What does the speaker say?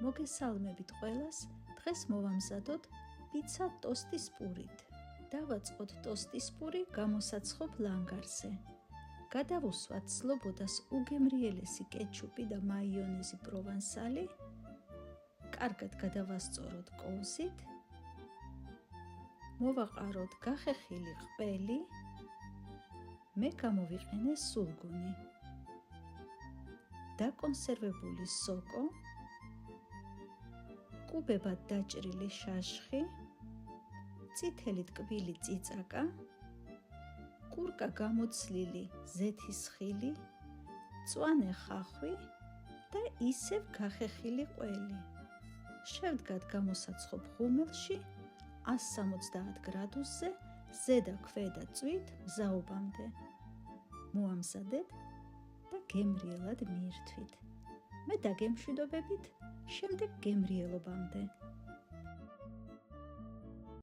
მოგესალმებით ყველას, დღეს მოვამზადოთ პიცა ტოსტის პურით. დავაწყოთ ტოსტის პური გამოსაცხობ ლანგარზე. გადავუსვათ სლობოდას უგემრიელესი კეჩუპი და მაიონეზი პროვანსალი. კარგად გადავასწოროთ კოვზით. მოვაყაროთ გახეხილი ყველი. მე გამოვიყენე სულგუნი. დაკონსერვებული სოკო. კუბებად დაჭრილი შაშხი, წითელი ტკბილი წიწაკა, კურკა გამოცლილი ზეთის ხილი, მწვანე ხახვი და ისევ გახეხილი ყველი. შევდგათ გამოსაცხობ ღუმელში 170 გრადუსზე ზედა ქვედა წვით მზაობამდე. მოამზადეთ და გემრიელად მიირთვით. მე დაგემშვიდობებით შემდეგ გემრიელობამდე.